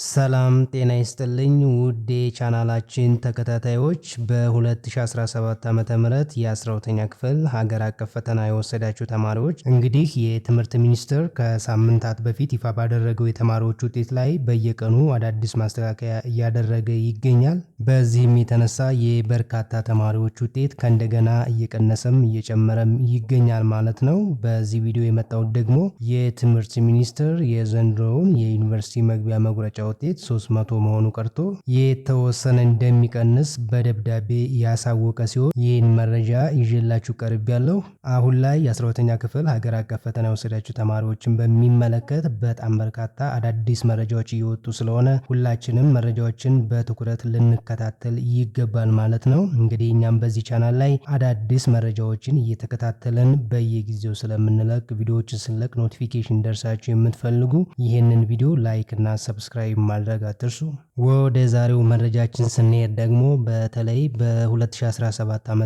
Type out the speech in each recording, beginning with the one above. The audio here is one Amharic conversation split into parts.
ሰላም ጤና ይስጥልኝ ውድ የቻናላችን ተከታታዮች በ2017 ዓ.ም የ12ኛ ክፍል ሀገር አቀፍ ፈተና የወሰዳችሁ ተማሪዎች እንግዲህ የትምህርት ሚኒስቴር ከሳምንታት በፊት ይፋ ባደረገው የተማሪዎች ውጤት ላይ በየቀኑ አዳዲስ ማስተካከያ እያደረገ ይገኛል። በዚህም የተነሳ የበርካታ ተማሪዎች ውጤት ከእንደገና እየቀነሰም እየጨመረም ይገኛል ማለት ነው። በዚህ ቪዲዮ የመጣው ደግሞ የትምህርት ሚኒስቴር የዘንድሮውን የዩኒቨርሲቲ መግቢያ መቁረጫ ውጤት 300 መሆኑ ቀርቶ የተወሰነ እንደሚቀንስ በደብዳቤ ያሳወቀ ሲሆን ይህን መረጃ ይዤላችሁ ቀርቤያለሁ። አሁን ላይ የ12ኛ ክፍል ሀገር አቀፍ ፈተና የወሰዳችሁ ተማሪዎችን በሚመለከት በጣም በርካታ አዳዲስ መረጃዎች እየወጡ ስለሆነ ሁላችንም መረጃዎችን በትኩረት ልንከታተል ይገባል ማለት ነው። እንግዲህ እኛም በዚህ ቻናል ላይ አዳዲስ መረጃዎችን እየተከታተለን በየጊዜው ስለምንለቅ ቪዲዮዎችን ስንለቅ ኖቲፊኬሽን ደርሳችሁ የምትፈልጉ ይህንን ቪዲዮ ላይክ እና ሰብስክራይብ ማድረግ አትርሱ። ወደ ዛሬው መረጃችን ስንሄድ ደግሞ በተለይ በ2017 ዓ.ም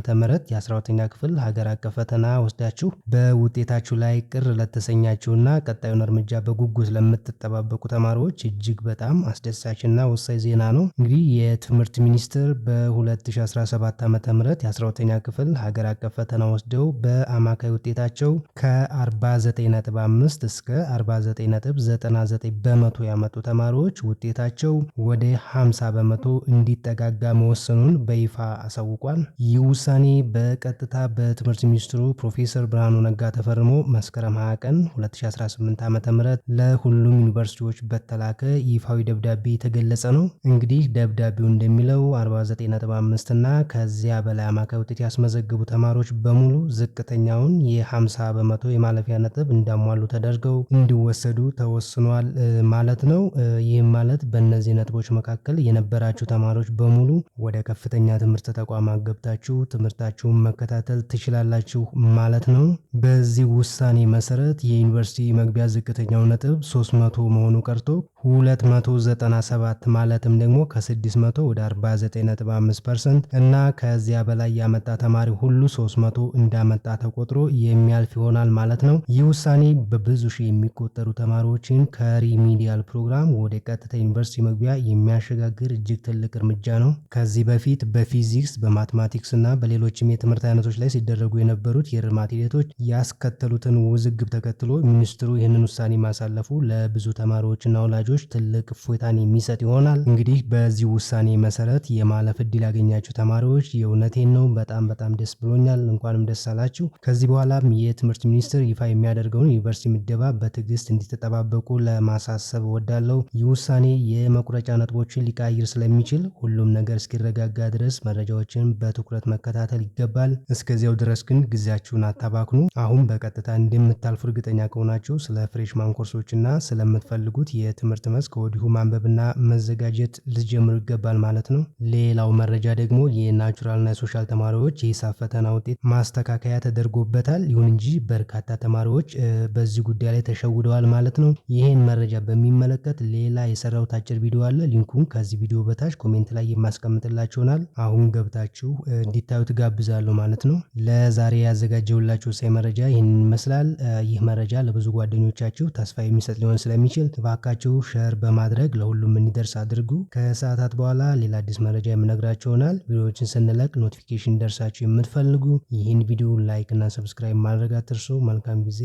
የ12ኛ ክፍል ሀገር አቀፍ ፈተና ወስዳችሁ በውጤታችሁ ላይ ቅር ለተሰኛችሁና ቀጣዩን እርምጃ በጉጉት ለምትጠባበቁ ተማሪዎች እጅግ በጣም አስደሳችና ወሳኝ ዜና ነው። እንግዲህ የትምህርት ሚኒስቴር በ2017 ዓ.ም የ12ኛ ክፍል ሀገር አቀፍ ፈተና ወስደው በአማካይ ውጤታቸው ከ49.5 እስከ 49.99 በመቶ ያመጡ ተማሪዎች ውጤታቸው ወደ 50 በመቶ እንዲጠጋጋ መወሰኑን በይፋ አሳውቋል። ይህ ውሳኔ በቀጥታ በትምህርት ሚኒስትሩ ፕሮፌሰር ብርሃኑ ነጋ ተፈርሞ መስከረም 20 ቀን 2018 ዓ.ም ለሁሉም ዩኒቨርሲቲዎች በተላከ ይፋዊ ደብዳቤ የተገለጸ ነው። እንግዲህ ደብዳቤው እንደሚለው 49.5 እና ከዚያ በላይ አማካይ ውጤት ያስመዘግቡ ተማሪዎች በሙሉ ዝቅተኛውን የ50 በመቶ የማለፊያ ነጥብ እንዳሟሉ ተደርገው እንዲወሰዱ ተወስኗል ማለት ነው። ይህም ማለት በእነዚህ ነጥቦች መካከል የነበራችሁ ተማሪዎች በሙሉ ወደ ከፍተኛ ትምህርት ተቋማት ገብታችሁ ትምህርታችሁን መከታተል ትችላላችሁ ማለት ነው። በዚህ ውሳኔ መሰረት የዩኒቨርሲቲ መግቢያ ዝቅተኛው ነጥብ 300 መሆኑ ቀርቶ 297 ማለትም ደግሞ ከ600 ወደ 49.5% እና ከዚያ በላይ ያመጣ ተማሪ ሁሉ 300 እንዳመጣ ተቆጥሮ የሚያልፍ ይሆናል ማለት ነው። ይህ ውሳኔ በብዙ ሺህ የሚቆጠሩ ተማሪዎችን ከሪሚዲያል ፕሮግራም ወደ ቀጥታ ዩኒቨርሲቲ መግቢያ የሚያሸጋግር እጅግ ትልቅ እርምጃ ነው። ከዚህ በፊት በፊዚክስ በማትማቲክስ እና በሌሎችም የትምህርት አይነቶች ላይ ሲደረጉ የነበሩት የእርማት ሂደቶች ያስከተሉትን ውዝግብ ተከትሎ ሚኒስትሩ ይህንን ውሳኔ ማሳለፉ ለብዙ ተማሪዎችና ወላጆች ትልቅ እፎይታን የሚሰጥ ይሆናል። እንግዲህ በዚህ ውሳኔ መሰረት የማለፍ እድል ያገኛችሁ ተማሪዎች የእውነቴን ነው በጣም ደስ ብሎኛል። እንኳንም ደስ አላችሁ። ከዚህ በኋላም የትምህርት ሚኒስቴር ይፋ የሚያደርገውን ዩኒቨርሲቲ ምደባ በትዕግስት እንዲተጠባበቁ ለማሳሰብ እወዳለሁ። ይህ ውሳኔ የመቁረጫ ነጥቦችን ሊቀይር ስለሚችል ሁሉም ነገር እስኪረጋጋ ድረስ መረጃዎችን በትኩረት መከታተል ይገባል። እስከዚያው ድረስ ግን ጊዜያችሁን አታባክኑ። አሁን በቀጥታ እንደምታልፉ እርግጠኛ ከሆናችሁ ስለ ፍሬሽማን ኮርሶችና ስለምትፈልጉት የትምህርት መስክ ከወዲሁ ማንበብና መዘጋጀት ልትጀምሩ ይገባል ማለት ነው። ሌላው መረጃ ደግሞ የናቹራልና የሶሻል ተማሪዎች የሂሳብ ፈተና ውጤት ማስተካከያ ተደርጎበታል። ይሁን እንጂ በርካታ ተማሪዎች በዚህ ጉዳይ ላይ ተሸውደዋል ማለት ነው። ይህን መረጃ በሚመለከት ሌላ የሰራሁት አጭር ቪዲዮ አለ። ሊንኩን ከዚህ ቪዲዮ በታች ኮሜንት ላይ የማስቀምጥላችሁ ይሆናል። አሁን ገብታችሁ እንዲታዩት ጋብዛለሁ ማለት ነው። ለዛሬ ያዘጋጀሁላችሁ ወሳኝ መረጃ ይህንን ይመስላል። ይህ መረጃ ለብዙ ጓደኞቻችሁ ተስፋ የሚሰጥ ሊሆን ስለሚችል እባካችሁ ሸር በማድረግ ለሁሉም እንዲደርስ አድርጉ። ከሰዓታት በኋላ ሌላ አዲስ መረጃ የምነግራችሁ ይሆናል። ቪዲዮዎችን ስንለቅ ኖቲፊኬሽን ደርሳችሁ የምትፈልጉ ይህን ቪዲዮ ላይክ እና ሰብስክራይብ ማድረግ አትርሱ። መልካም ጊዜ